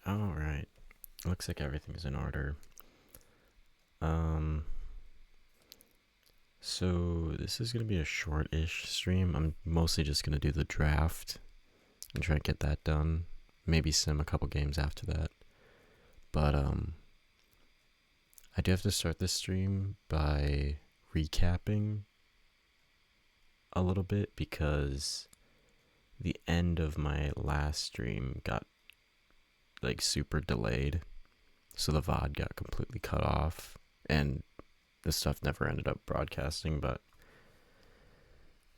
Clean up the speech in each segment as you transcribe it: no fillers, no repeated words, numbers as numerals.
All right. Looks like everything's in order. Um, so this is gonna be a short-ish stream. I'm mostly just gonna do the draft and try to get that done. Maybe sim a couple games after that. But I do have to start this stream by recapping a little bit because the end of my last stream got like super delayed. So the VOD got completely cut off and this stuff never ended up broadcasting, but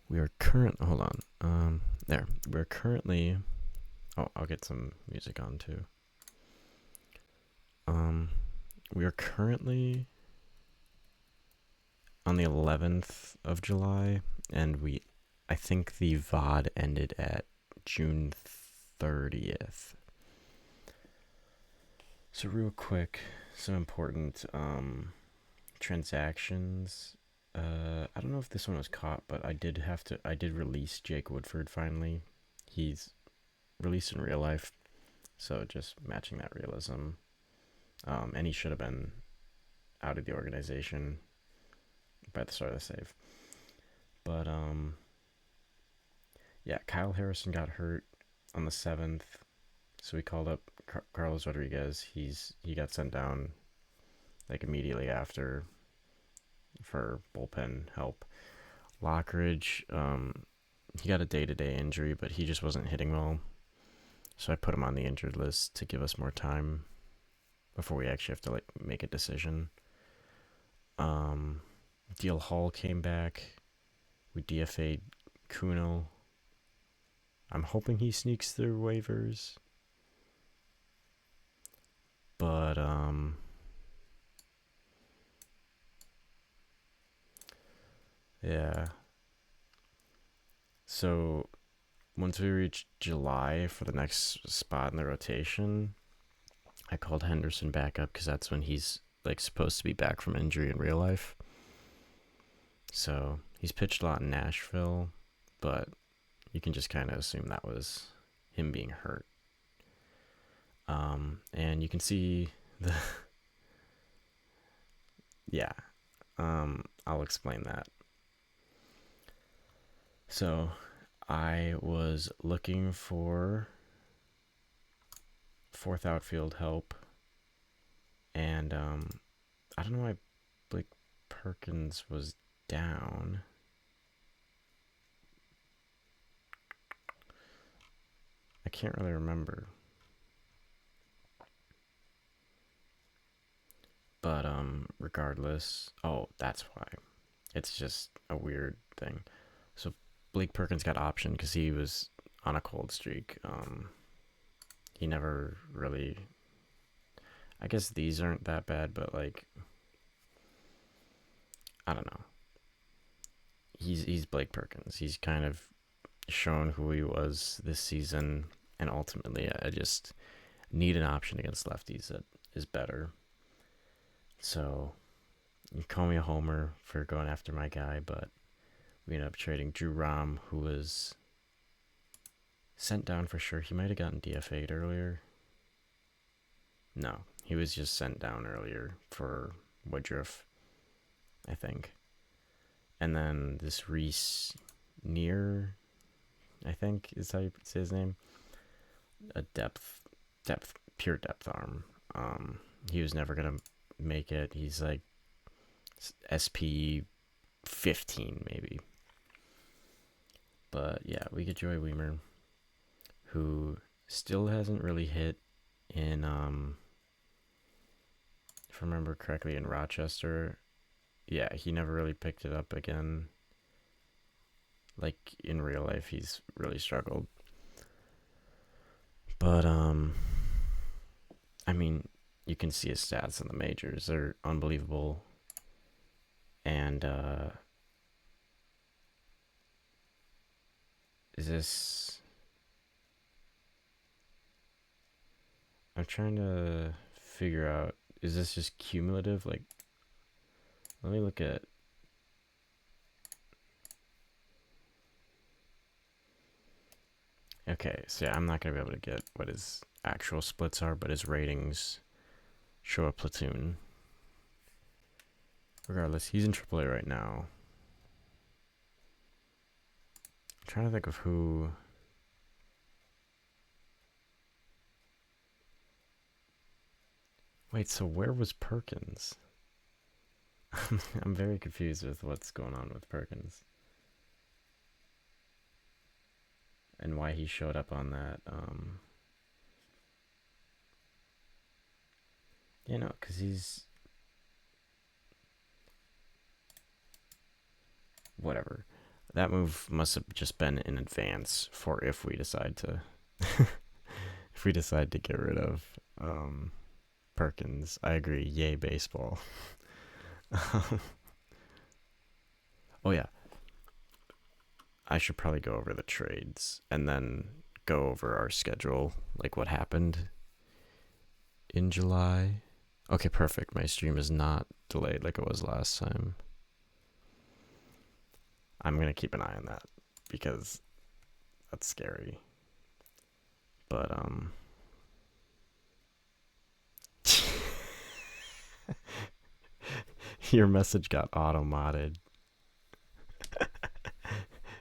we are hold on. There. We're currently oh, I'll get some music on too. Um we are currently on the 11th of July and I think the VOD ended at June 30th. So real quick, some important transactions. I don't know if this one was caught, but I did release Jake Woodford finally. He's released in real life, so just matching that realism. And he should have been out of the organization by the start of the save. But yeah, Kyle Harrison got hurt on the 7th, so we called up Carlos Rodriguez. He got sent down like immediately after for bullpen help. Lockridge, he got a day-to-day injury, but he just wasn't hitting well, so I put him on the injured list to give us more time before we actually have to like make a decision. Deal Hall came back. We DFA'd Kuno. I'm hoping he sneaks through waivers, but yeah. So once we reach July for the next spot in the rotation, I called Henderson back up because that's when he's like supposed to be back from injury in real life. So he's pitched a lot in Nashville, but you can just kind of assume that was him being hurt. And you can see the yeah. I'll explain that. So I was looking for fourth outfield help, and I don't know why Blake Perkins was down. I can't really remember. But regardless, oh, that's why. It's just a weird thing. So Blake Perkins got optioned because he was on a cold streak. He never really. I guess these aren't that bad, but like, I don't know. He's Blake Perkins. He's kind of shown who he was this season, and ultimately, I just need an option against lefties that is better. So you call me a homer for going after my guy, but we ended up trading Drew Rom, who was sent down for sure. He might have gotten DFA'd earlier. No, he was just sent down earlier for Woodruff, I think. And then this Reese Near, I think is how you say his name. A pure depth arm. He was never gonna make it. He's like SP 15 maybe. But yeah, we get Joey Weimer, who still hasn't really hit in if I remember correctly in Rochester. Yeah, he never really picked it up again. Like in real life, he's really struggled. But I mean, you can see his stats in the majors; they're unbelievable. And is this? I'm trying to figure out. Is this just cumulative? Like, let me look at. Okay, so yeah, I'm not gonna be able to get what his actual splits are, but his ratings show a platoon. Regardless, he's in AAA right now. I'm trying to think of who. Wait, so where was Perkins? I'm very confused with what's going on with Perkins and why he showed up on that. You know, because he's whatever. That move must have just been in advance for if we decide to if we decide to get rid of Perkins. I agree. Yay baseball. Oh yeah, I should probably go over the trades and then go over our schedule, like what happened in July. Okay, perfect. My stream is not delayed like it was last time. I'm going to keep an eye on that because that's scary. But your message got auto-modded.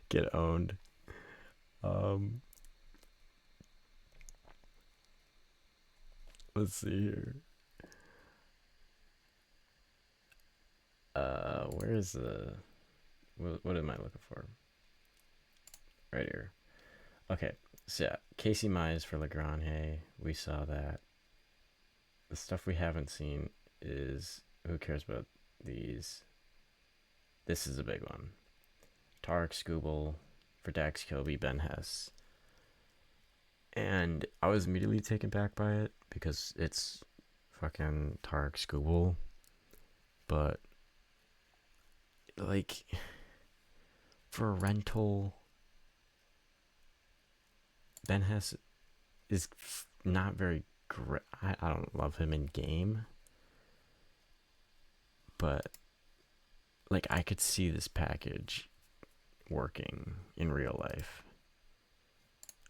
Get owned. Let's see here. Where is the what am I looking for? Right here. Okay, so yeah, Casey Mize for Legrand. We saw that. The stuff we haven't seen is who cares about these? This is a big one. Tarek Skubal for Dax Kilby, Ben Hess. And I was immediately taken back by it because it's fucking Tarek Skubal. But, like, for a rental, Ben Hess is not very great. I don't love him in game. But, like, I could see this package working in real life.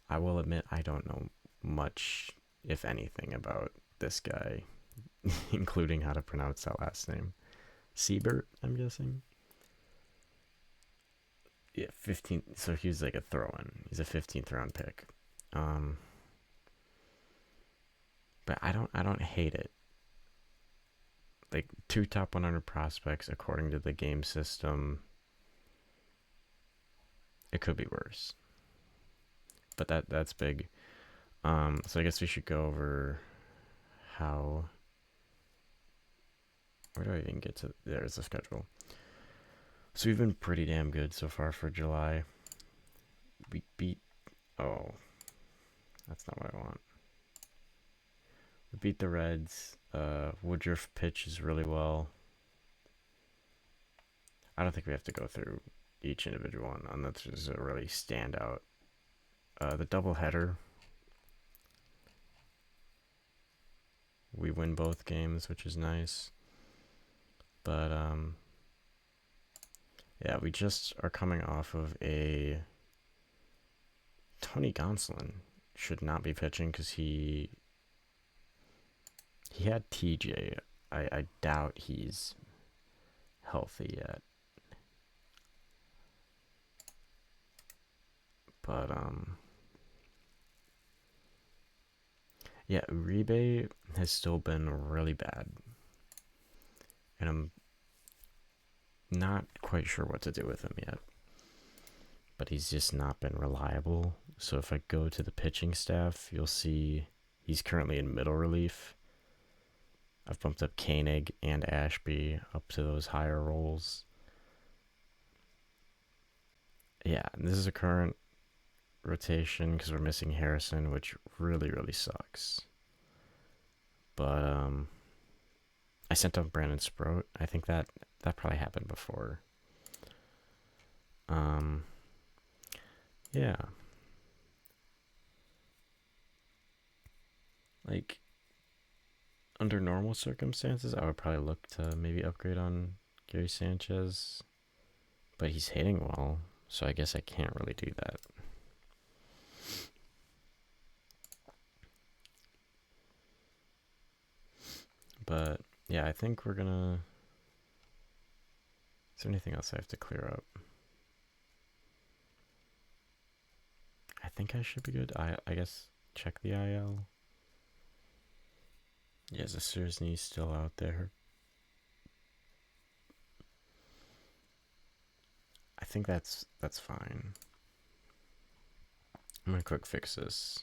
I will admit I don't know much, if anything, about this guy, including how to pronounce that last name. Siebert, I'm guessing. Yeah, 15. So he was like a throw-in. He's a 15th round pick. But I don't hate it. Like 2 top 100 prospects according to the game system. It could be worse. But that's big. So I guess we should go over how. Where do I even get to? There's the schedule. So we've been pretty damn good so far for July. We beat. Oh, that's not what I want. We beat the Reds. Woodruff pitches really well. I don't think we have to go through each individual one unless there's a really standout. The doubleheader. We win both games, which is nice. But yeah, we just are coming off of a Tony Gonsolin should not be pitching because he had TJ. I doubt he's healthy yet. But yeah, Uribe has still been really bad. And I'm not quite sure what to do with him yet. But he's just not been reliable. So if I go to the pitching staff, you'll see he's currently in middle relief. I've bumped up Koenig and Ashby up to those higher roles. Yeah, and this is a current rotation because we're missing Harrison, which really, really sucks. But I sent up Brandon Sproat. I think that probably happened before. Yeah. Like, under normal circumstances, I would probably look to maybe upgrade on Gary Sanchez. But he's hitting well, so I guess I can't really do that. But yeah, I think we're gonna. Is there anything else I have to clear up? I think I should be good. I guess check the IL. Yeah, Zasir's still out there. I think that's fine. I'm gonna quick fix this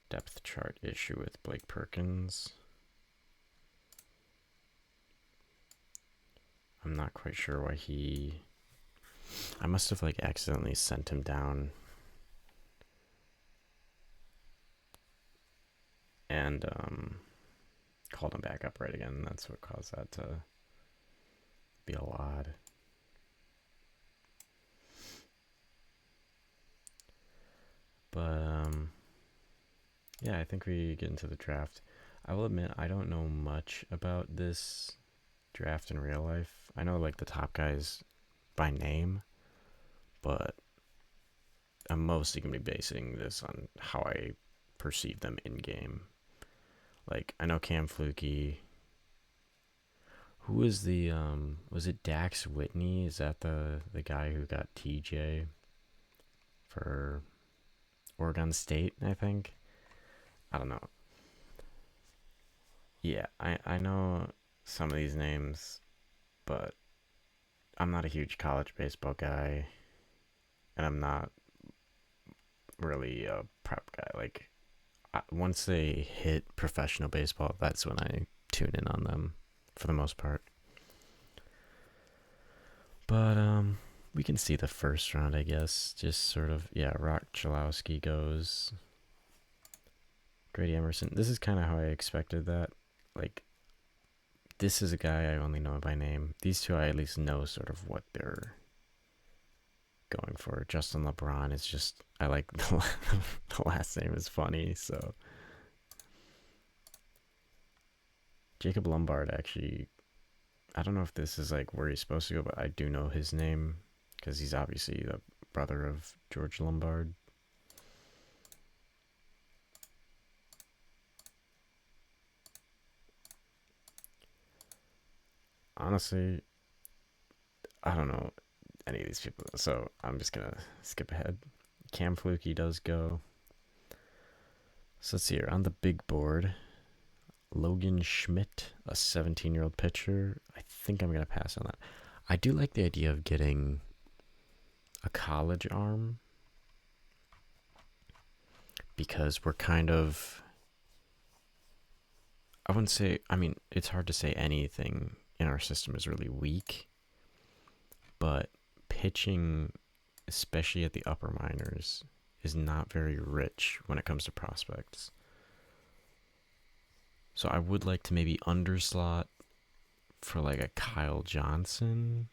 depth chart issue with Blake Perkins. I'm not quite sure why I must have like accidentally sent him down and called him back up right again. That's what caused that to be a lot. But yeah, I think we get into the draft. I will admit I don't know much about this draft in real life. I know like the top guys by name, but I'm mostly gonna be basing this on how I perceive them in game. Like I know Cam Flukie. Who is the was it Dax Whitney? Is that the guy who got TJ for Oregon State, I think? I don't know. Yeah, I know some of these names, but I'm not a huge college baseball guy, and I'm not really a prep guy. Like once they hit professional baseball, that's when I tune in on them for the most part. But we can see the first round, I guess. Just sort of Rock Chalowski goes. Grady Emerson. This is kind of how I expected that. Like this is a guy I only know by name. These two I at least know sort of what they're going for. Justin LeBron is just I like the last name is funny, so Jacob Lombard actually I don't know if this is like where he's supposed to go, but I do know his name because he's obviously the brother of George Lombard. Honestly, I don't know any of these people, so I'm just gonna skip ahead. Cam Flukie does go. So let's see here on the big board. Logan Schmidt, a 17-year-old pitcher. I think I'm gonna pass on that. I do like the idea of getting a college arm because we're kind of I wouldn't say I mean it's hard to say anything in our system is really weak, but pitching especially at the upper minors is not very rich when it comes to prospects. So I would like to maybe underslot for like a Kyle Johnson.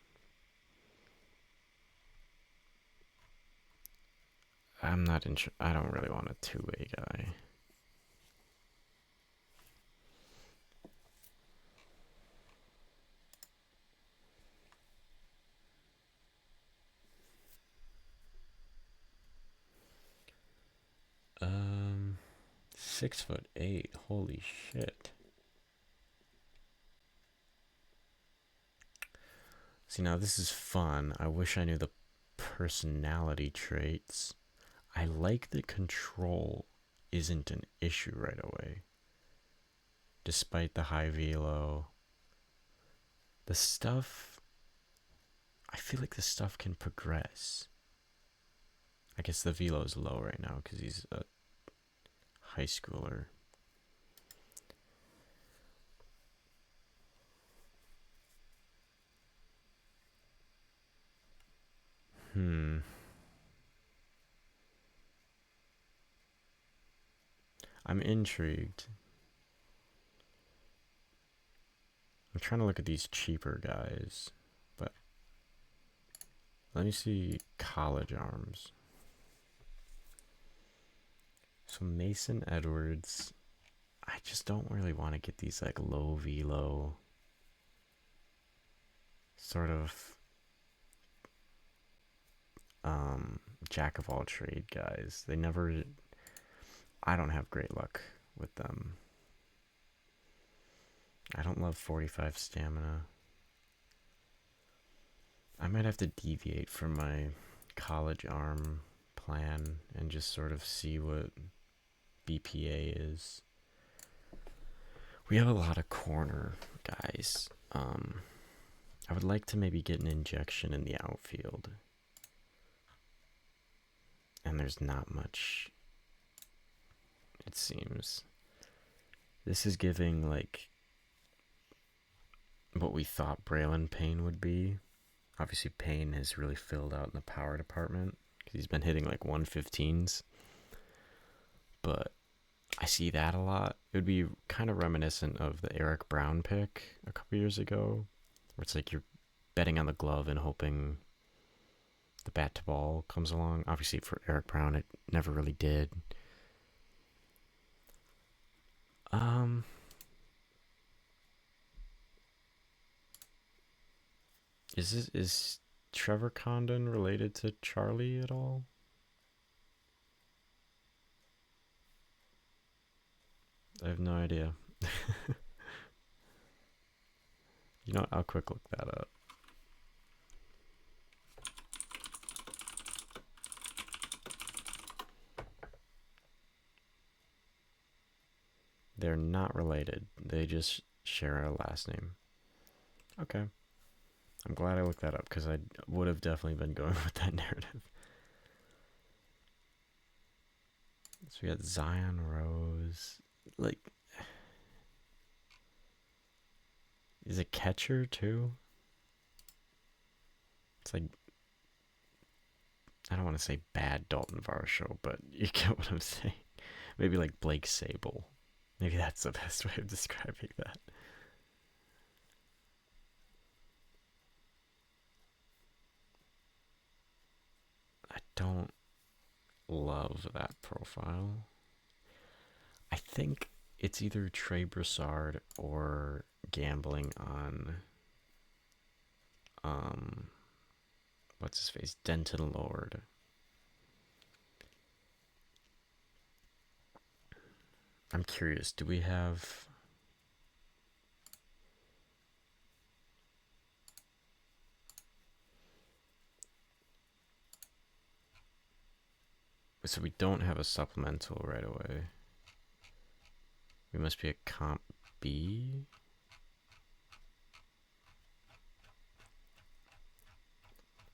I'm not I don't really want a two-way guy. Um 6'8". Holy shit. See, now this is fun. I wish I knew the personality traits. I like that control isn't an issue right away. Despite the high velo. The stuff, I feel like the stuff can progress. I guess the velo is low right now because he's a high schooler. I'm intrigued. I'm trying to look at these cheaper guys, but let me see college arms. So Mason Edwards, I just don't really want to get these like low velo sort of jack of all trade guys. They never I don't have great luck with them. I don't love 45 stamina. I might have to deviate from my college arm plan and just sort of see what BPA is. We have a lot of corner guys. I would like to maybe get an injection in the outfield. And there's not much, it seems. This is giving like what we thought Braylon Payne would be. Obviously, Payne has really filled out in the power department because he's been hitting like 115s. But I see that a lot. It would be kind of reminiscent of the Eric Brown pick a couple years ago, where it's like you're betting on the glove and hoping the bat to ball comes along. Obviously, for Eric Brown, it never really did. Is Trevor Condon related to Charlie at all? I have no idea. You know what? I'll quick look that up. They're not related. They just share a last name. Okay. I'm glad I looked that up because I would have definitely been going with that narrative. So we got Zion Rose. Like, is it catcher too? It's like, I don't want to say bad Dalton Varsho, but you get what I'm saying. Maybe like Blake Sable. Maybe that's the best way of describing that. I don't love that profile. I think it's either Trey Broussard or gambling on what's his face? Denton Lord. I'm curious, do we have so we don't have a supplemental right away. We must be a comp B.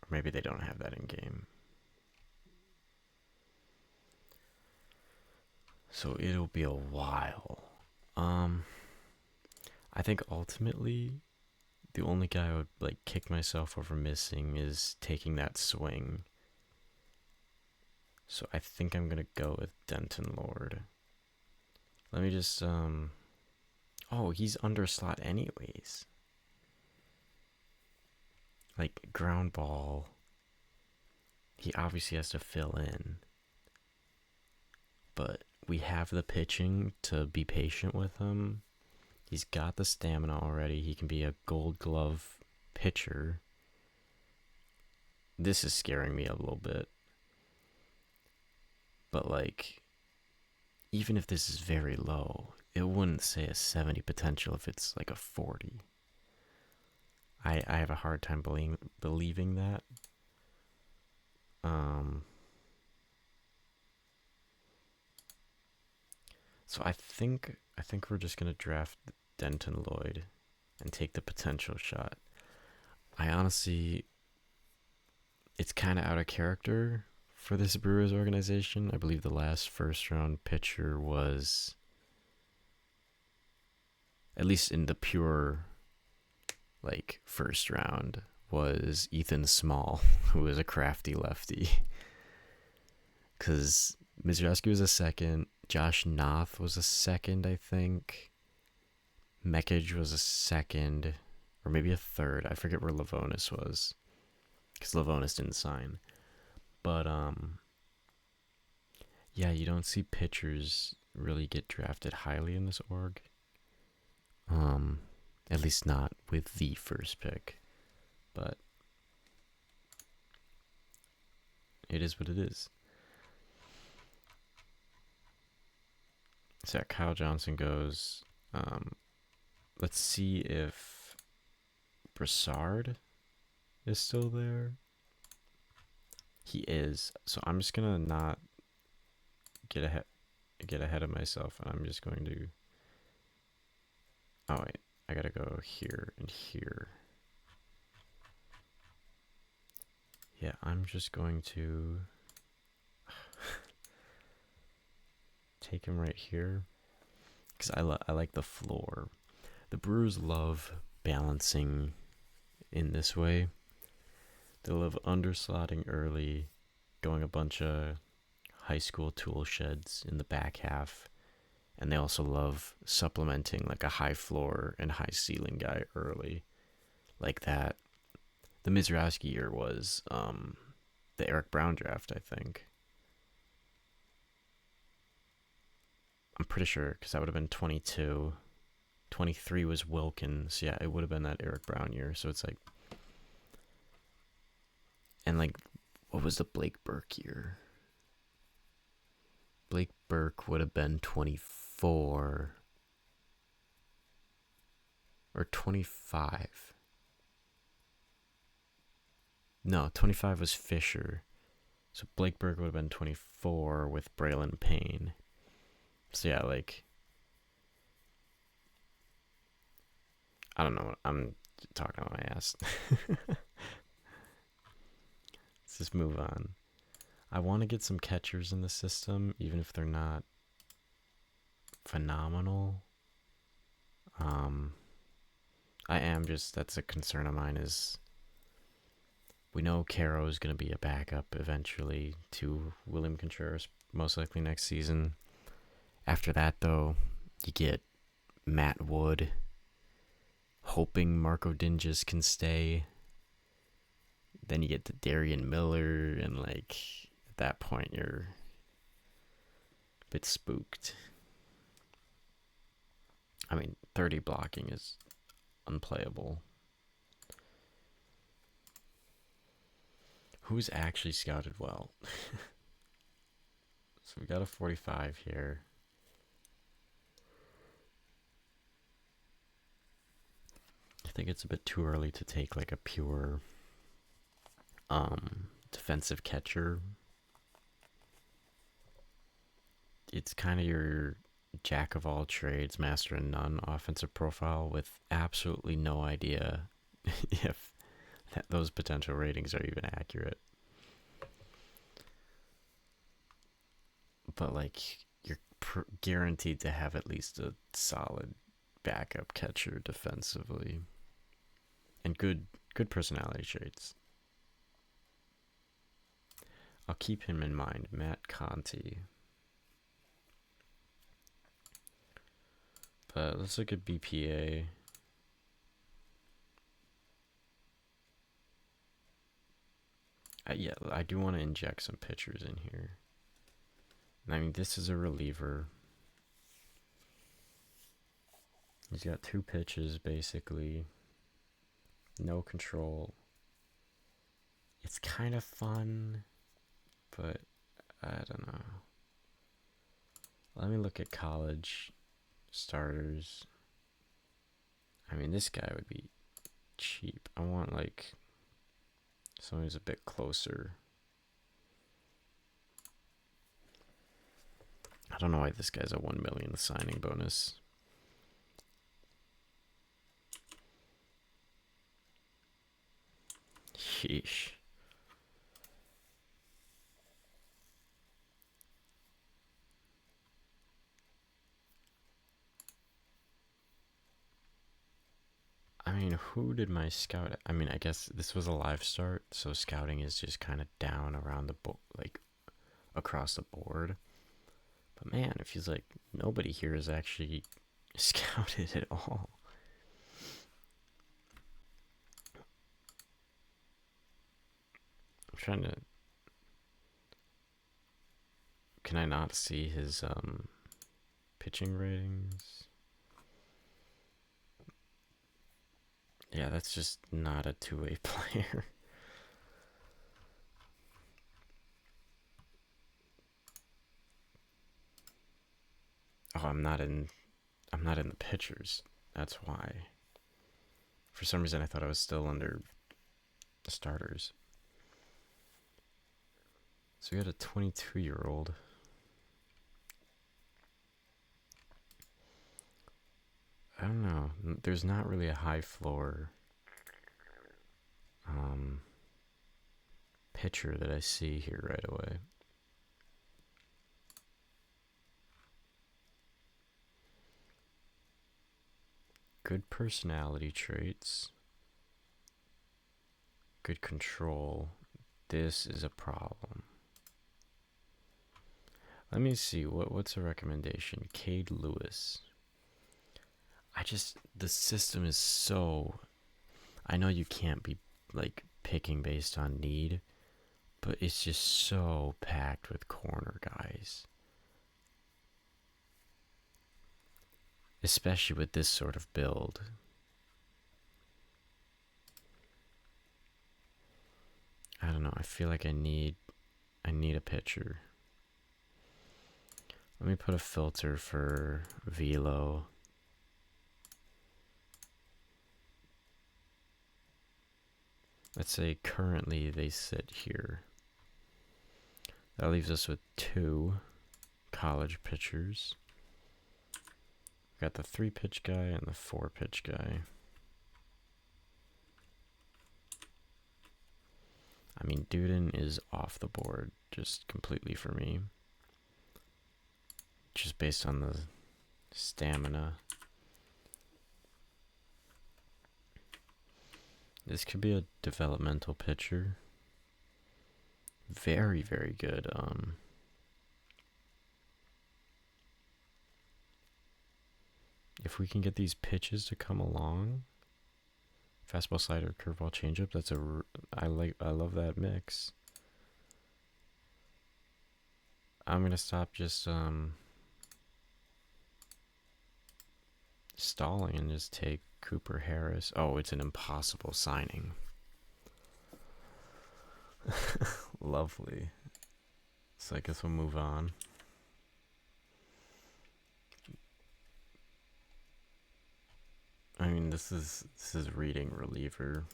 Or maybe they don't have that in game. So it'll be a while. I think ultimately the only guy I would like kick myself over missing is taking that swing. So I think I'm gonna go with Denton Lord. Let me just oh, he's under slot anyways. Like ground ball. He obviously has to fill in. But we have the pitching to be patient with him. He's got the stamina already. He can be a gold glove pitcher. This is scaring me a little bit. But like, even if this is very low, it wouldn't say a 70 potential if it's like a 40. I have a hard time believing that. So I think we're just gonna draft Denton Lloyd and take the potential shot. I honestly, it's kind of out of character for this Brewers organization. I believe the last first round pitcher was, at least in the pure like first round, was Ethan Small, who was a crafty lefty. Because Mizraski was a second, Josh Noth was a second, I think. Mekage was a second, or maybe a third. I forget where Lavonis was, because Lavonis didn't sign. But yeah, you don't see pitchers really get drafted highly in this org. At least not with the first pick. But it is what it is. So yeah, Kyle Johnson goes. let's see if Brassard is still there. He is. So I'm just gonna not get ahead of myself, and I'm just going to. Oh wait, I gotta go here and here. Yeah, I'm just going to take him right here because I like the floor. The Brewers love balancing in this way. They love underslotting early, going a bunch of high school tool sheds in the back half, and they also love supplementing like a high floor and high ceiling guy early, like that. The Mizrachi year was the Eric Brown draft, I think. I'm pretty sure because that would have been 22. 23 was Wilkins. Yeah, it would have been that Eric Brown year. So it's like, and like, what was the Blake Burke year? Blake Burke would have been 24 or 25. No, 25 was Fisher. So Blake Burke would have been 24 with Braylon Payne. So yeah, like, I don't know what I'm talking on my ass. Let's just move on. I want to get some catchers in the system, even if they're not phenomenal. I am just, that's a concern of mine is we know Caro is going to be a backup eventually to William Contreras, most likely next season. After that, though, you get Matt Wood, hoping Marco Dinges can stay. Then you get to Darian Miller, and like at that point, you're a bit spooked. I mean, 30 blocking is unplayable. Who's actually scouted well? So we got a 45 here. I think it's a bit too early to take like a pure defensive catcher. It's kind of your jack of all trades, master of none offensive profile with absolutely no idea if those potential ratings are even accurate. But like you're guaranteed to have at least a solid backup catcher defensively and good personality traits. I'll keep him in mind, Matt Conti. But let's look at BPA. Yeah, I do want to inject some pitchers in here. I mean, this is a reliever. He's got 2 pitches, basically. No control. It's kind of fun, but I don't know. Let me look at college starters. I mean, this guy would be cheap. I want, like, someone who's a bit closer. I don't know why this guy's a 1 million signing bonus. Sheesh. I mean, who did my scout? I mean, I guess this was a live start, so scouting is just kind of down around the like across the board. But man, it feels like nobody here is actually scouted at all. I'm trying to. Can I not see his pitching ratings? Yeah, that's just not a two-way player. Oh, I'm not in the pitchers. That's why. For some reason, I thought I was still under the starters. So we got a 22-year-old. I don't know. There's not really a high floor pitcher that I see here right away. Good personality traits. Good control. This is a problem. Let me see. What's a recommendation? Cade Lewis. The system is so. I know you can't be like picking based on need, but it's just so packed with corner guys. Especially with this sort of build. I don't know. I feel like I need a pitcher. Let me put a filter for velo. Let's say currently they sit here. That leaves us with 2 college pitchers. We got the 3-pitch guy and the 4-pitch guy. I mean, Duden is off the board just completely for me. Just based on the stamina. This could be a developmental pitcher. Very, very good. If we can get these pitches to come along, fastball, slider, curveball, changeup. I love that mix. I'm gonna stop just stalling and just take Cooper Harris. Oh, it's an impossible signing. Lovely. So I guess we'll move on. I mean, this is reading reliever.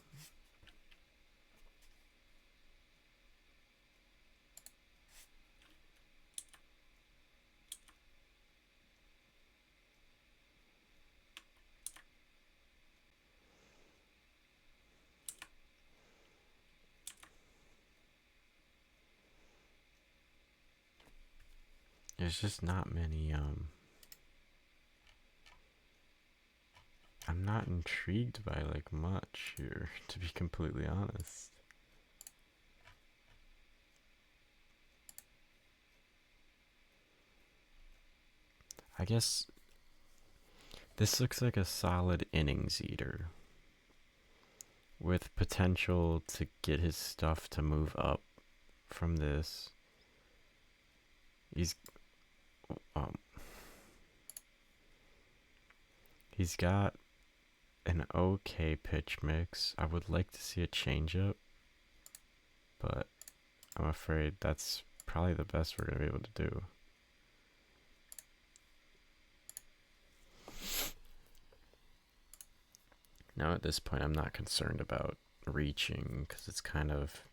There's just not many I'm not intrigued by like much here, to be completely honest. I guess this looks like a solid innings eater with potential to get his stuff to move up from this. He's got an okay pitch mix. I would like to see a changeup, but I'm afraid that's probably the best we're going to be able to do. Now at this point, I'm not concerned about reaching because it's kind of,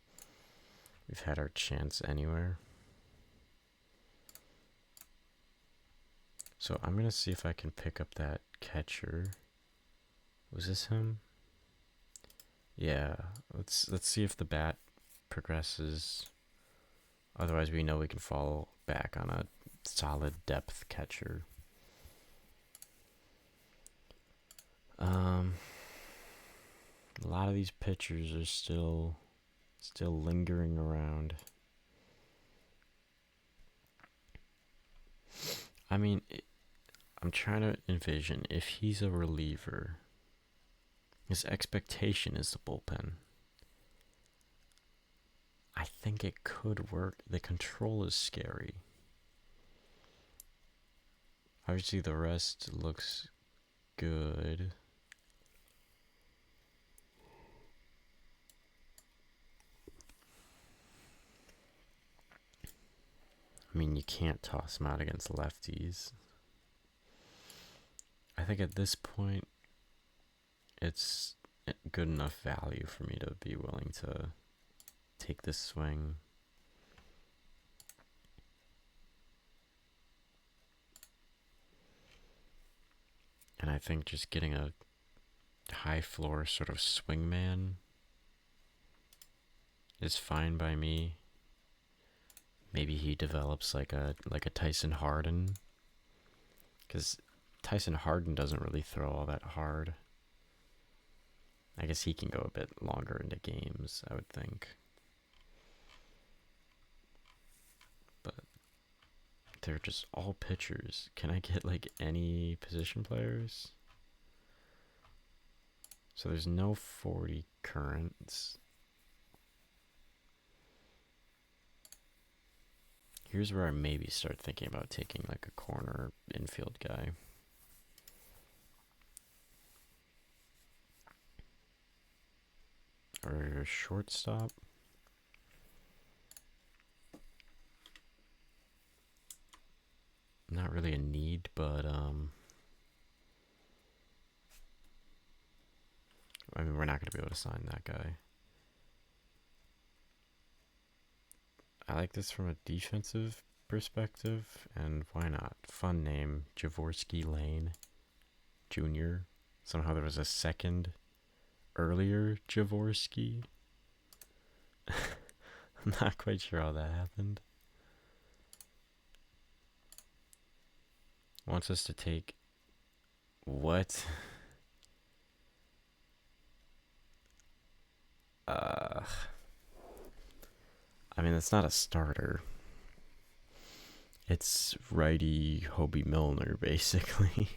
we've had our chance anywhere. So I'm going to see if I can pick up that catcher. Was this him? Yeah, let's see if the bat progresses. Otherwise, we know we can fall back on a solid depth catcher. A lot of these pitchers are still lingering around. I mean, I'm trying to envision if he's a reliever. His expectation is the bullpen. I think it could work. The control is scary. Obviously, the rest looks good. I mean, you can't toss him out against lefties. I think at this point, it's good enough value for me to be willing to take this swing. And I think just getting a high floor sort of swingman is fine by me. Maybe he develops like a Tyson Harden, because Tyson Harden doesn't really throw all that hard. I guess he can go a bit longer into games, I would think. But they're just all pitchers. Can I get like any position players? So there's no 40 currents. Here's where I maybe start thinking about taking like a corner infield guy. Or a shortstop. Not really a need, but I mean, we're not going to be able to sign that guy. I like this from a defensive perspective, and why not? Fun name, Javorsky Lane Jr. Somehow there was a second earlier Javorsky. I'm not quite sure how that happened. Wants us to take what? I mean, it's not a starter. It's righty Hobie Milner, basically.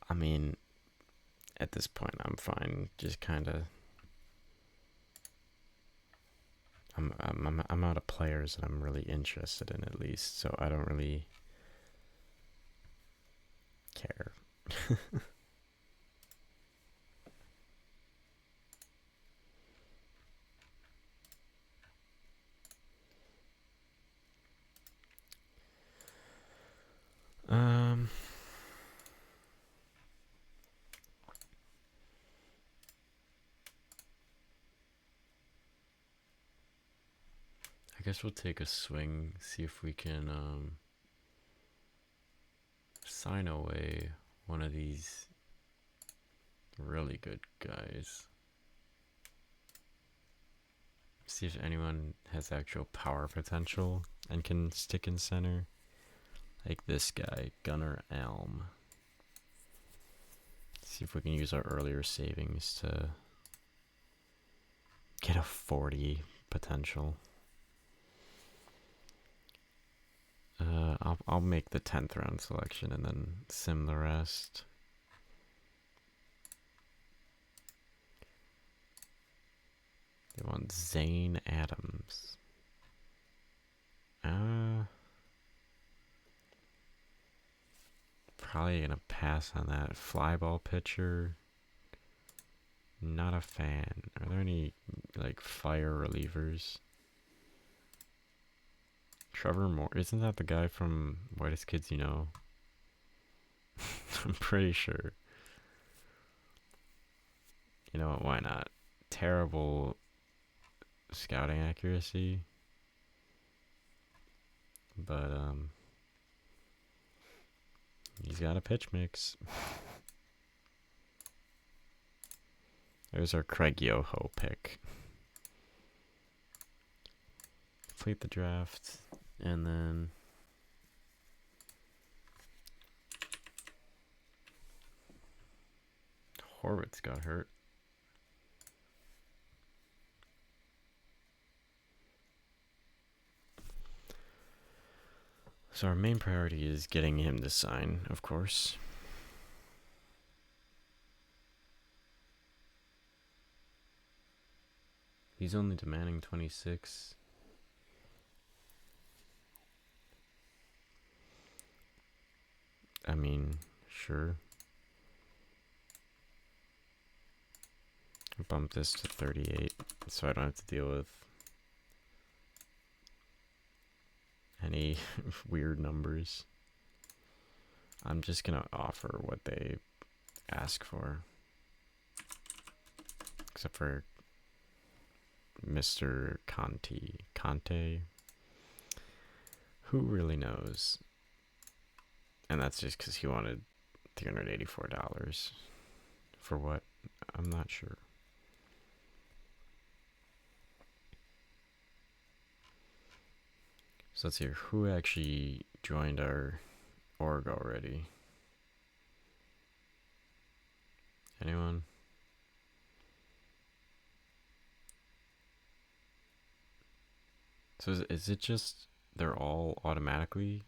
I mean, at this point, I'm fine. Just kind of, I'm out of players that I'm really interested in, at least. So I don't really care. I guess we'll take a swing, see if we can sign away one of these really good guys. See if anyone has actual power potential and can stick in center. Like this guy, Gunnar Elm. See if we can use our earlier savings to get a 40 potential. I'll make the 10th round selection and then sim the rest. They want Zane Adams. Probably gonna pass on that. Fly ball pitcher. Not a fan. Are there any like fire relievers? Trevor Moore, isn't that the guy from Whitest Kids You Know? I'm pretty sure. You know what? Why not? Terrible scouting accuracy, but he's got a pitch mix. There's our Craig Yoho pick. Complete the draft, and then Horwitz got hurt. So our main priority is getting him to sign, of course. He's only demanding 26. I mean, sure. Bump this to 38 so I don't have to deal with any weird numbers. I'm just gonna offer what they ask for. Except for Mr. Conte. Who really knows? And that's just because he wanted $384. For what? I'm not sure. So let's hear who actually joined our org already. Anyone? So is it just they're all automatically?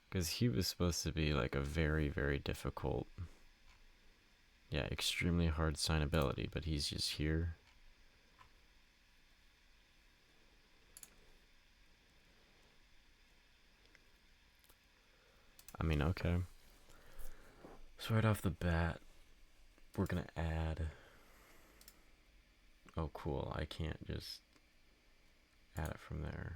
Because he was supposed to be like a very, very difficult, yeah, extremely hard signability, but he's just here. I mean, okay. So right off the bat, we're gonna add. Oh, cool! I can't just add it from there.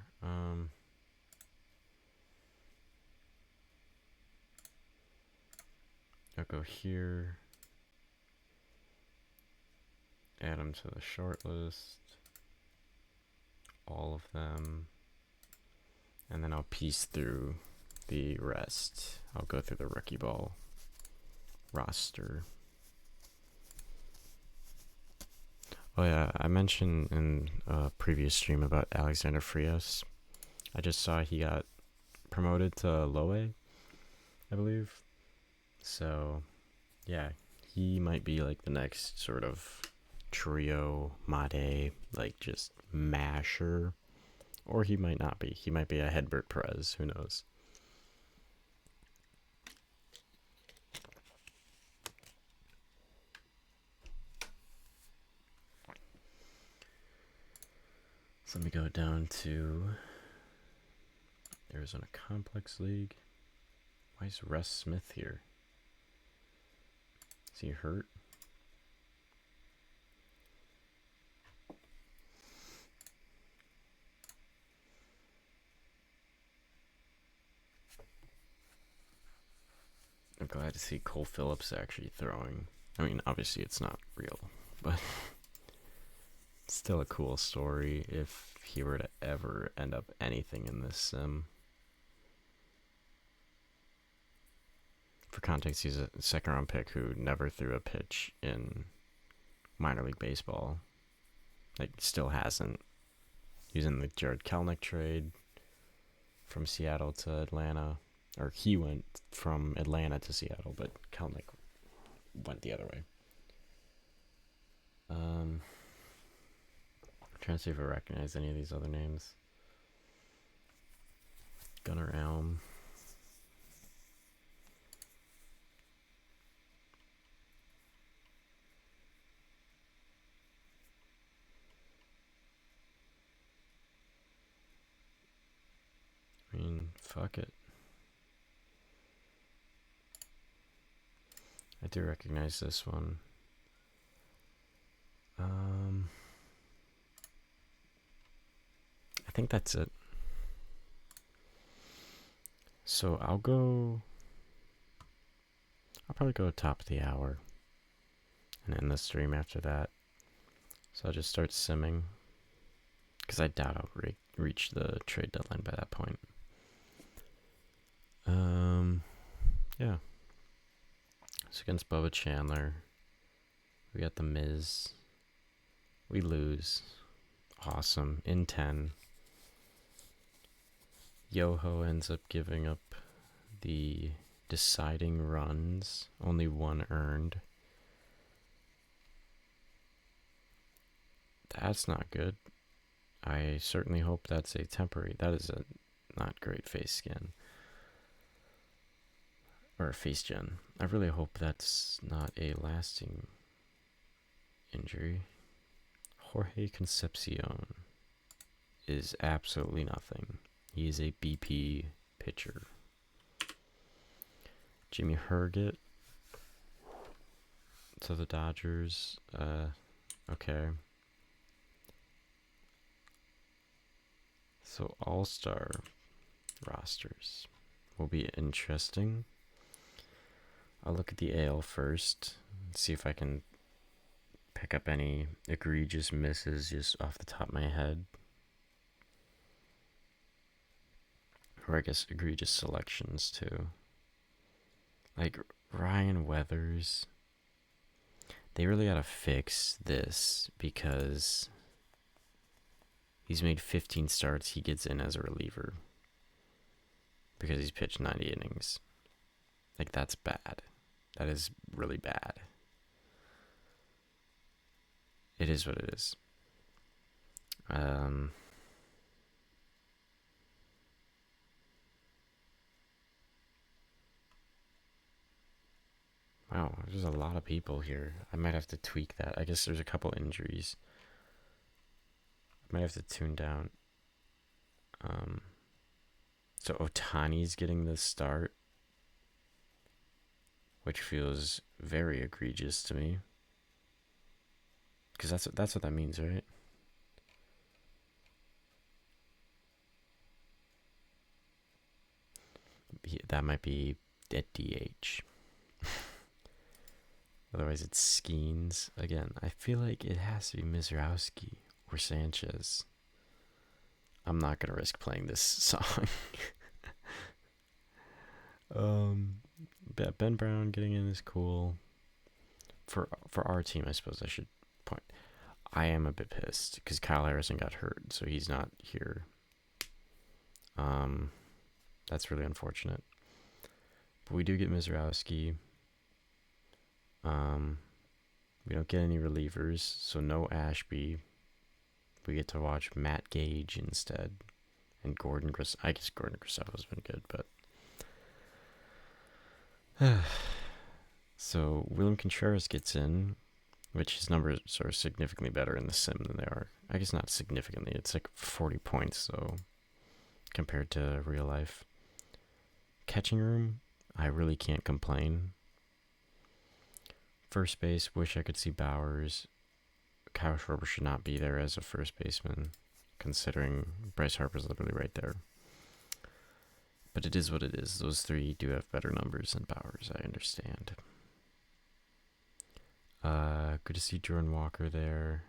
I'll go here. Add them to the short list. All of them. And then I'll piece through the rest. I'll go through the rookie ball roster. Oh yeah, I mentioned in a previous stream about Alexander Frias. I just saw he got promoted to low A, I believe. So, yeah, he might be like the next sort of trio Made, like just masher. Or he might not be. He might be a Hedbert Perez. Who knows? So let me go down to Arizona Complex League. Why is Russ Smith here? Is he hurt? I'm glad to see Cole Phillips actually throwing. I mean, obviously it's not real, but it's still a cool story if he were to ever end up anything in this sim. For context, he's a second round pick who never threw a pitch in minor league baseball. Like, still hasn't. He was in the Jared Kelenic trade from Seattle to Atlanta. Or he went from Atlanta to Seattle, but Kelenic went the other way. I'm trying to see if I recognize any of these other names. Gunnar Elm. I mean, fuck it. I do recognize this one. I think that's it. So I'll probably go top of the hour and end the stream after that. So I'll just start simming because I doubt I'll reach the trade deadline by that point. Yeah. So against Bubba Chandler, we got the Miz. We lose. Awesome. In 10. Yoho ends up giving up the deciding runs. Only one earned. That's not good. I certainly hope that's a temporary. That is a not great face scan. Or a face gen. I really hope that's not a lasting injury. Jorge Concepcion is absolutely nothing. He is a BP pitcher. Jimmy Herget to the Dodgers. Okay. So all-star rosters will be interesting. I'll look at the AL first, see if I can pick up any egregious misses just off the top of my head. Or I guess egregious selections too. Like Ryan Weathers. They really gotta fix this because he's made 15 starts. He gets in as a reliever because he's pitched 90 innings. Like, that's bad. That is really bad. It is what it is. Wow, there's a lot of people here. I might have to tweak that. I guess there's a couple injuries. I might have to tune down. So Otani's getting the start, which feels very egregious to me. Because that's what that means, right? That might be at DH. Otherwise, it's Skeens. Again, I feel like it has to be Mizrowski or Sanchez. I'm not going to risk playing this song. Ben Brown getting in is cool. For our team, I suppose I should point. I am a bit pissed because Kyle Harrison got hurt, so he's not here. That's really unfortunate. But we do get Mizrowski. We don't get any relievers, so no Ashby. We get to watch Matt Gage instead, and Gordon Grissom. I guess Gordon Grisso's been good, but so William Contreras gets in, which his numbers are significantly better in the sim than they are. I guess not significantly. It's like 40 points, so compared to real life. Catching room, I really can't complain. First base, wish I could see Bowers. Kyle Schwarber should not be there as a first baseman, considering Bryce Harper's literally right there. But it is what it is. Those three do have better numbers than Bowers, I understand. Good to see Jordan Walker there.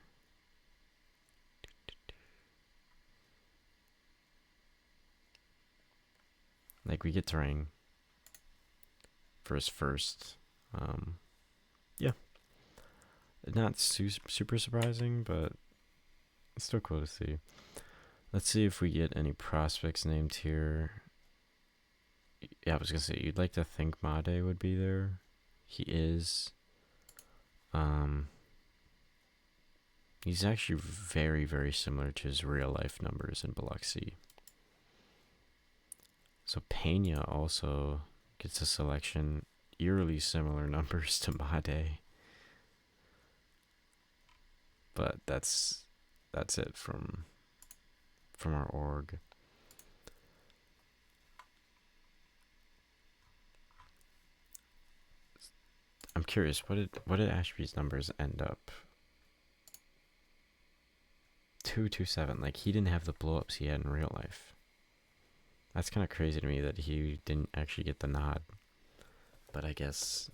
Like, we get Terang for his first. Yeah. Not super surprising, but it's still cool to see. Let's see if we get any prospects named here. Yeah, I was going to say, you'd like to think Made would be there. He is. He's actually very, very similar to his real life numbers in Biloxi. So Pena also gets a selection. Eerily similar numbers to Made. But that's it from our org. I'm curious, what did Ashby's numbers end up? 227. Like, he didn't have the blow-ups he had in real life. That's kind of crazy to me that he didn't actually get the nod. But I guess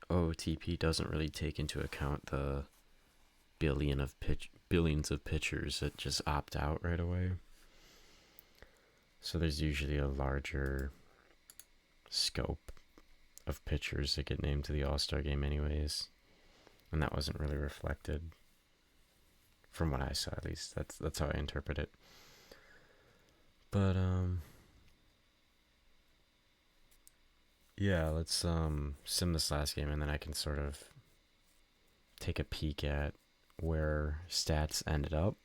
OOTP doesn't really take into account the billions of pitchers that just opt out right away. So there's usually a larger scope of pitchers that get named to the All-Star game anyways. And that wasn't really reflected from what I saw, at least. That's how I interpret it. But yeah, let's sim this last game and then I can sort of take a peek at where stats ended up.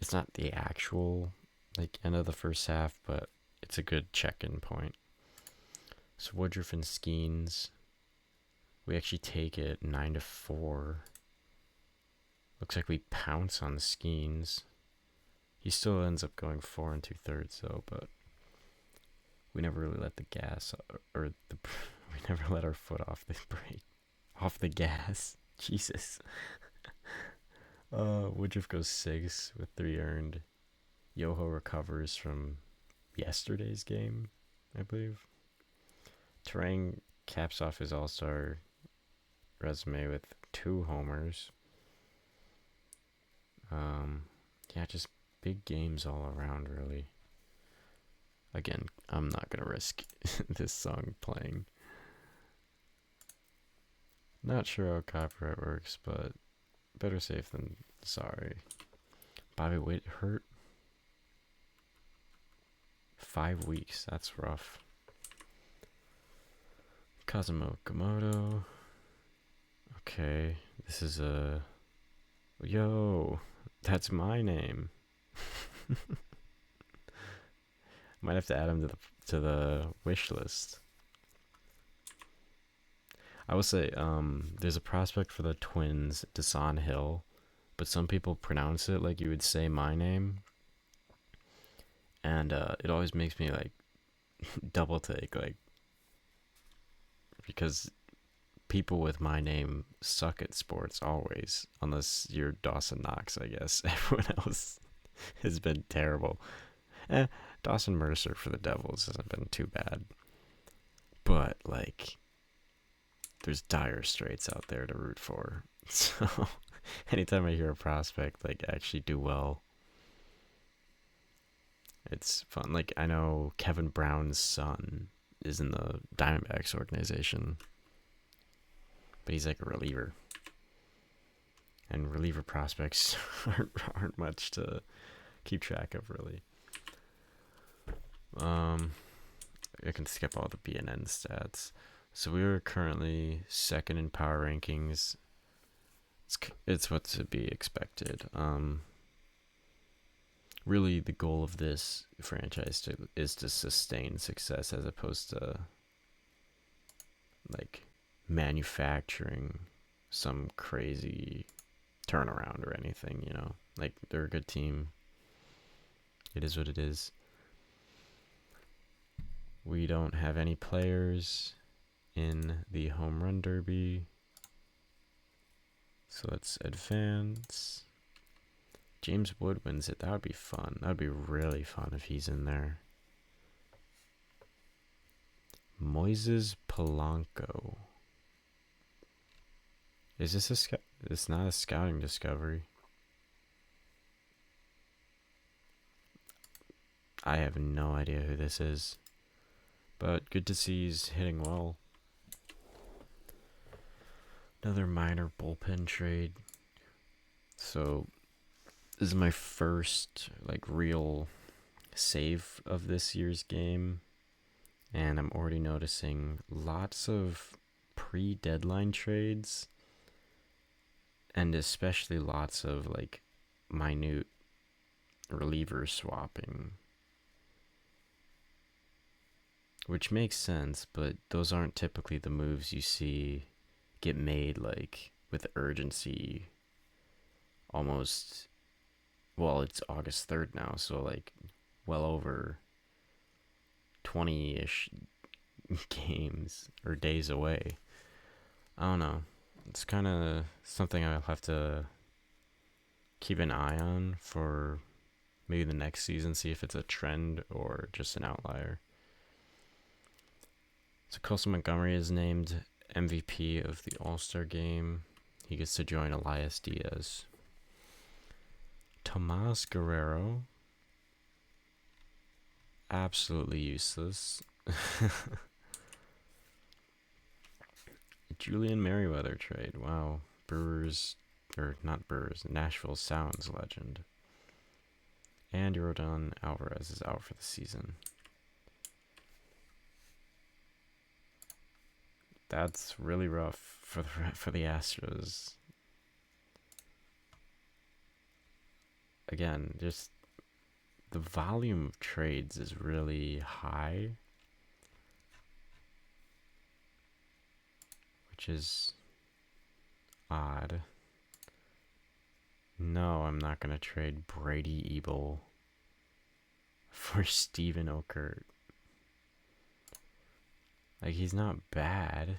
It's not the actual like end of the first half, but it's a good check-in point. So Woodruff and Skeens, we actually take it 9-4. Looks like we pounce on Skeens. He still ends up going 4 2/3 though, but we never really let the gas we never let our foot off the brake, off the gas. Jesus. Woodruff goes 6 with 3 earned. Yoho recovers from yesterday's game, I believe. Terang caps off his all-star resume with 2 homers. Yeah, just big games all around, really. Again, I'm not gonna risk this song playing. Not sure how copyright works, but better safe than sorry. Bobby Witt hurt. 5 weeks, that's rough. Kazuma Komodo. Okay, this is a... Yo, that's my name. Might have to add him to the wish list. I will say, there's a prospect for the Twins, Dasan Hill, but some people pronounce it like you would say my name, and it always makes me like double take, like, because people with my name suck at sports always, unless you're Dawson Knox, I guess. Everyone else has been terrible. Dawson Mercer for the Devils hasn't been too bad, but like, there's dire straits out there to root for. So anytime I hear a prospect like actually do well, it's fun. Like, I know Kevin Brown's son is in the Diamondbacks organization, but he's like a reliever, and reliever prospects aren't much to keep track of, really. I can skip all the BNN stats. So we are currently second in power rankings. It's what to be expected. Really, the goal of this franchise is to sustain success, as opposed to like manufacturing some crazy turnaround or anything. You know, like, they're a good team. It is what it is. We don't have any players in the home run derby, so let's advance. James Wood wins it. That would be fun. That would be really fun if he's in there. Moises Polanco. Is this a it's not a scouting discovery. I have no idea who this is, but good to see he's hitting well. Another minor bullpen trade. So this is my first like real save of this year's game, and I'm already noticing lots of pre-deadline trades, and especially lots of like minute reliever swapping, which makes sense, but those aren't typically the moves you see get made like with urgency. Almost, well, it's August 3rd now, so like well over 20-ish games or days away. I don't know. It's kind of something I'll have to keep an eye on for maybe the next season, see if it's a trend or just an outlier. So Colson Montgomery is named MVP of the All-Star game. He gets to join Elias Diaz. Tomas Guerrero, absolutely useless. Julian Merriweather trade. Wow. Brewers, or not Brewers, Nashville Sounds legend. And Yordan Alvarez is out for the season. That's really rough for the Astros. Again, just the volume of trades is really high, which is odd. No, I'm not going to trade Brady Ebel for Steven Okert. Like, he's not bad,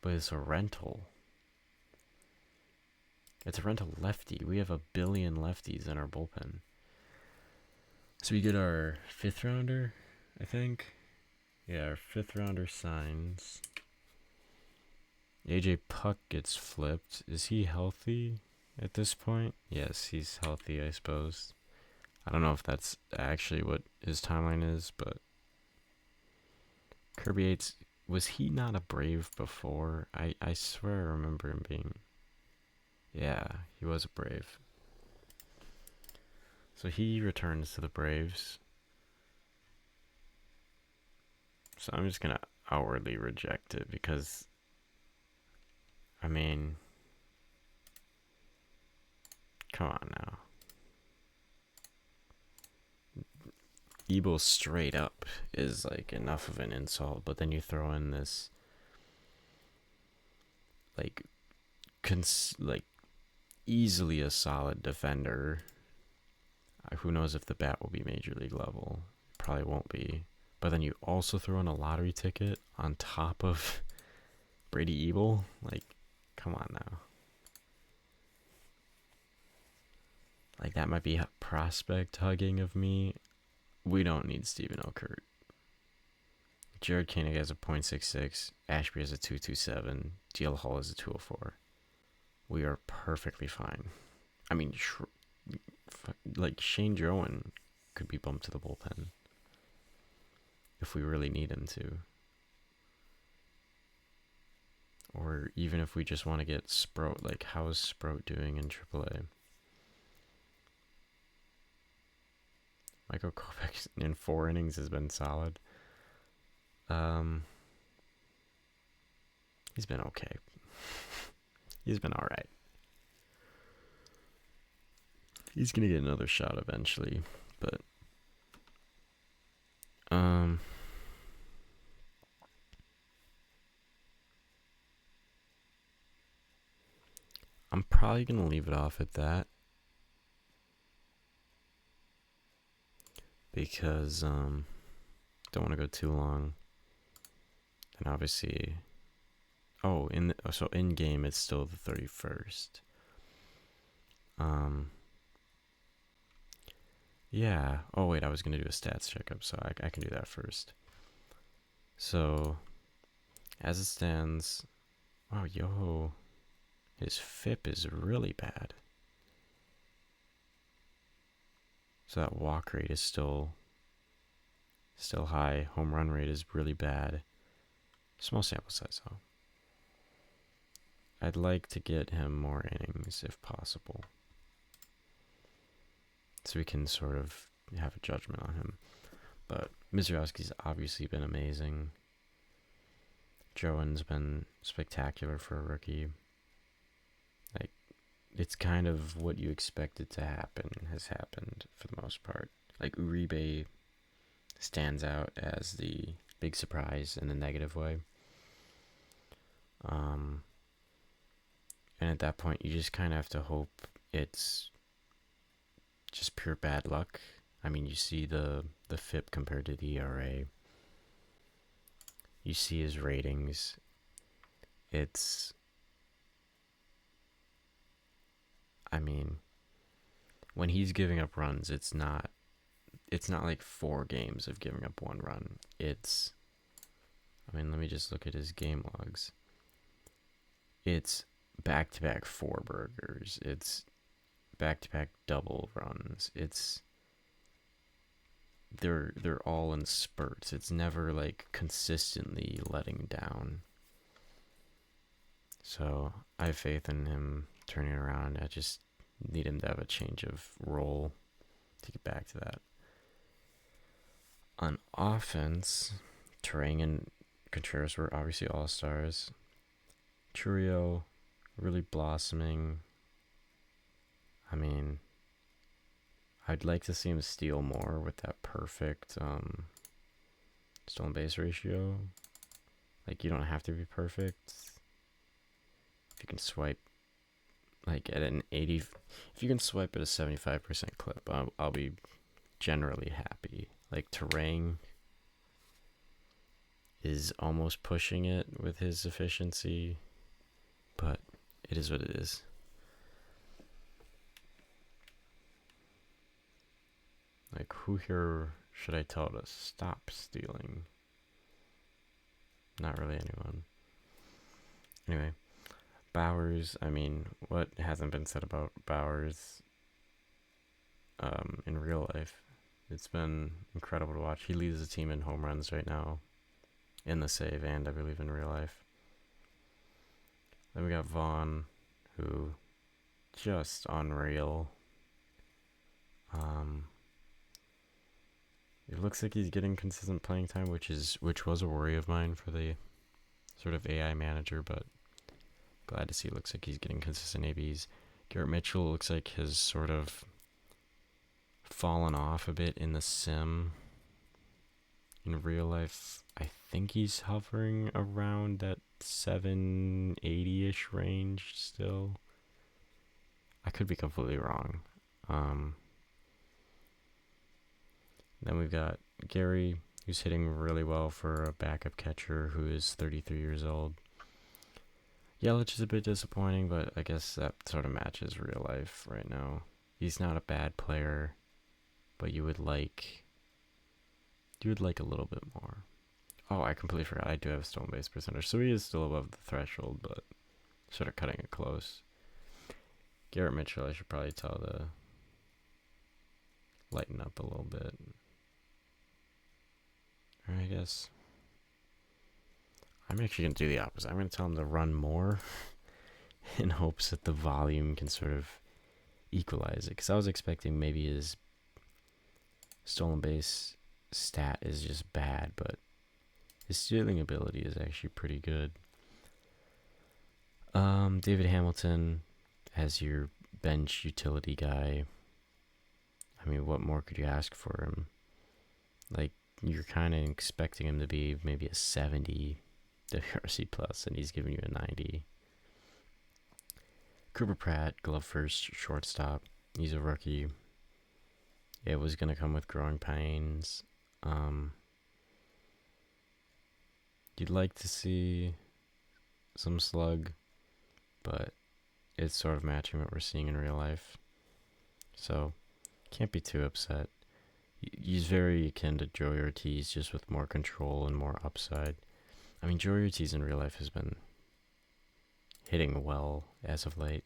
but it's a rental. It's a rental lefty. We have a billion lefties in our bullpen. So we get our 5th rounder, I think. Yeah, our 5th rounder signs. AJ Puck gets flipped. Is he healthy at this point? Yes, he's healthy, I suppose. I don't know if that's actually what his timeline is, but Kirby Yates, was he not a Brave before? I swear I remember him being. Yeah, he was a Brave. So he returns to the Braves. So I'm just going to outwardly reject it because, I mean, come on now. Ebo straight up is like enough of an insult, but then you throw in this like easily a solid defender. Who knows if the bat will be major league level? Probably won't be. But then you also throw in a lottery ticket on top of Brady Ebel. Like, come on now. Like, that might be prospect hugging of me. We don't need Steven Okert. Jared Koenig has a .66. Ashby has a 2.27. DL Hall has a 2.04. We are perfectly fine. I mean, like Shane Drowan could be bumped to the bullpen if we really need him to. Or even if we just want to get Sprout, like how is Sprout doing in AAA? Michael Kopech in 4 innings has been solid. He's been okay. He's been alright. He's gonna get another shot eventually, but I'm probably gonna leave it off at that because don't want to go too long. And obviously, so in game it's still the 31st. Yeah. Oh wait, I was gonna do a stats checkup, so I can do that first. So, as it stands, his FIP is really bad. So that walk rate is still high. Home run rate is really bad. Small sample size though. I'd like to get him more innings if possible, so we can sort of have a judgment on him. But Mizrowski's obviously been amazing. Joan's been spectacular for a rookie. Like, it's kind of what you expected to happen has happened for the most part. Like, Uribe stands out as the big surprise in a negative way. And at that point, you just kind of have to hope it's just pure bad luck. I mean, you see the FIP compared to the ERA. You see his ratings. I mean, when he's giving up runs, it's not like 4 games of giving up 1 run. Let me just look at his game logs. It's back-to-back 4 burgers. It's back-to-back double runs. They're all in spurts. It's never like consistently letting down. So I have faith in him turning around. I just need him to have a change of role to get back to that. On offense, Terang and Contreras were obviously all-stars. Churio really blossoming. I mean, I'd like to see him steal more with that perfect stolen base ratio. Like, you don't have to be perfect. If you can swipe like at an 80, if you can swipe at a 75% clip, I'll be generally happy. Like, Terang is almost pushing it with his efficiency, but it is what it is. Like, who here should I tell to stop stealing? Not really anyone. Anyway, Bowers, I mean, what hasn't been said about Bowers in real life? It's been incredible to watch. He leads the team in home runs right now, in the save, and I believe in real life. Then we got Vaughn, who just unreal. It looks like he's getting consistent playing time, which was a worry of mine for the sort of AI manager, but glad to see it looks like he's getting consistent ABs. Garrett Mitchell looks like has sort of fallen off a bit in the sim. In real life, I think he's hovering around that 780-ish range still. I could be completely wrong. Then we've got Gary, who's hitting really well for a backup catcher who is 33 years old. Yelich is a bit disappointing, but I guess that sort of matches real life right now. He's not a bad player, but you would like a little bit more. Oh, I completely forgot. I do have a stolen base percentage, so he is still above the threshold, but sort of cutting it close. Garrett Mitchell, I should probably tell to lighten up a little bit. Or I guess I'm actually going to do the opposite. I'm going to tell him to run more in hopes that the volume can sort of equalize it. Because I was expecting maybe his stolen base stat is just bad, but his stealing ability is actually pretty good. David Hamilton as your bench utility guy. I mean, what more could you ask for him? Like, you're kind of expecting him to be maybe a 70 WRC plus, and he's giving you a 90. Cooper Pratt, glove first, shortstop. He's a rookie. It was going to come with growing pains. You'd like to see some slug, but it's sort of matching what we're seeing in real life. So, can't be too upset. He's very akin to Joey Ortiz, just with more control and more upside. I mean, Joey Ortiz in real life has been hitting well as of late.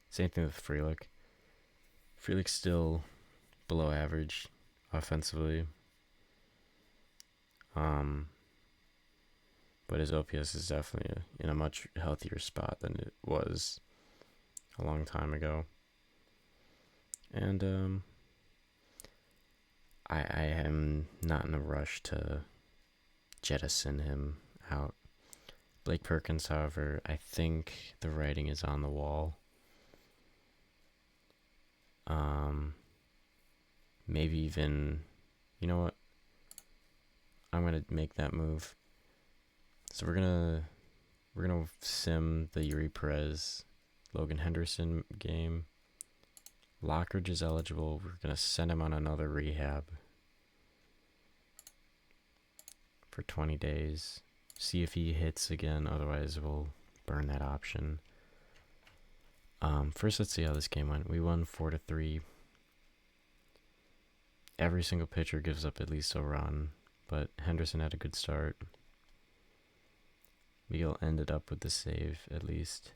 Same thing with Frelick. Frelick's still below average offensively. But his OPS is definitely in a much healthier spot than it was a long time ago. And I am not in a rush to jettison him out. Blake Perkins, however, I think the writing is on the wall. Maybe even, you know what? I'm gonna make that move. So we're gonna sim the Yuri Perez, Logan Henderson game. Lockridge is eligible. We're gonna send him on another rehab for 20 days. See if he hits again. Otherwise, we'll burn that option. First, let's see how this game went. We won 4-3. Every single pitcher gives up at least a run, but Henderson had a good start. Miguel ended up with the save, at least.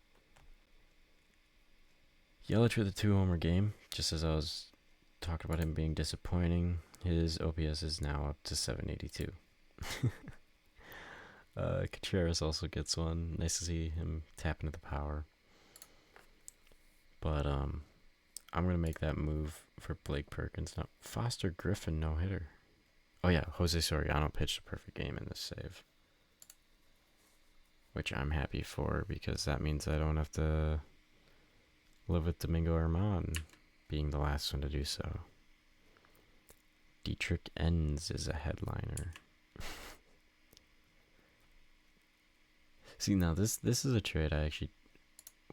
Yelich with a 2-homer game, just as I was talking about him being disappointing. His OPS is now up to 782. Contreras also gets one. Nice to see him tap into the power. But I'm going to make that move for Blake Perkins. Now, Foster Griffin no-hitter. Oh yeah, Jose Soriano pitched a perfect game in this save. Which I'm happy for, because that means I don't have to live with Domingo Herman being the last one to do so. Dietrich Enns is a headliner. See, now this is a trade I actually...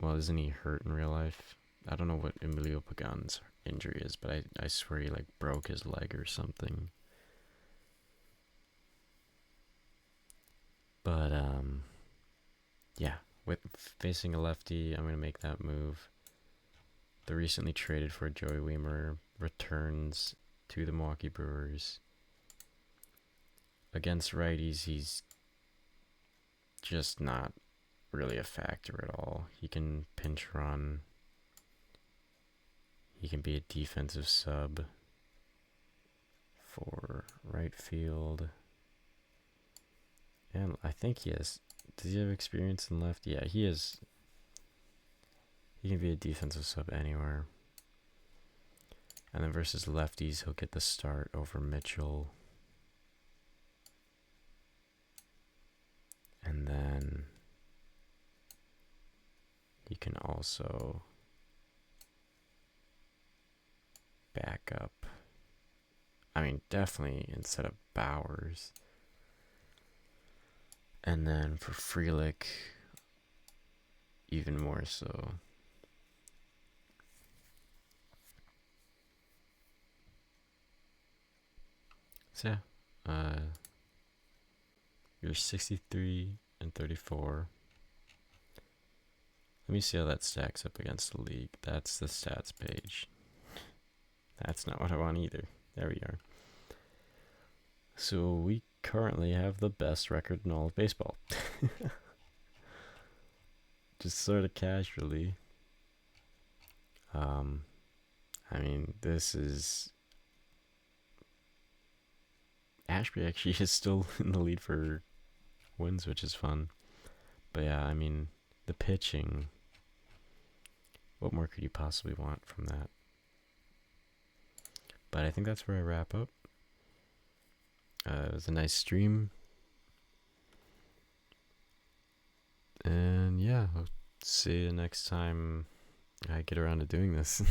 Well, isn't he hurt in real life? I don't know what Emilio Pagan's injury is, but I swear he like broke his leg or something. But yeah, with facing a lefty, I'm gonna make that move. The recently traded for Joey Weimer returns to the Milwaukee Brewers. Against righties, he's just not really a factor at all. He can pinch run. He can be a defensive sub for right field. And I think he has... Does he have experience in left? Yeah, he has. He can be a defensive sub anywhere. And then versus lefties, he'll get the start over Mitchell. And then he can also back up. I mean, definitely instead of Bowers. And then for Frelick, even more so. So yeah, you're 63 and 34. Let me see how that stacks up against the league. That's the stats page. That's not what I want either. There we are. So we currently have the best record in all of baseball. Just sort of casually. I mean, this is... Ashby actually is still in the lead for wins, which is fun. But yeah, I mean, the pitching... What more could you possibly want from that? But I think that's where I wrap up. It was a nice stream. And yeah, I'll see you next time I get around to doing this.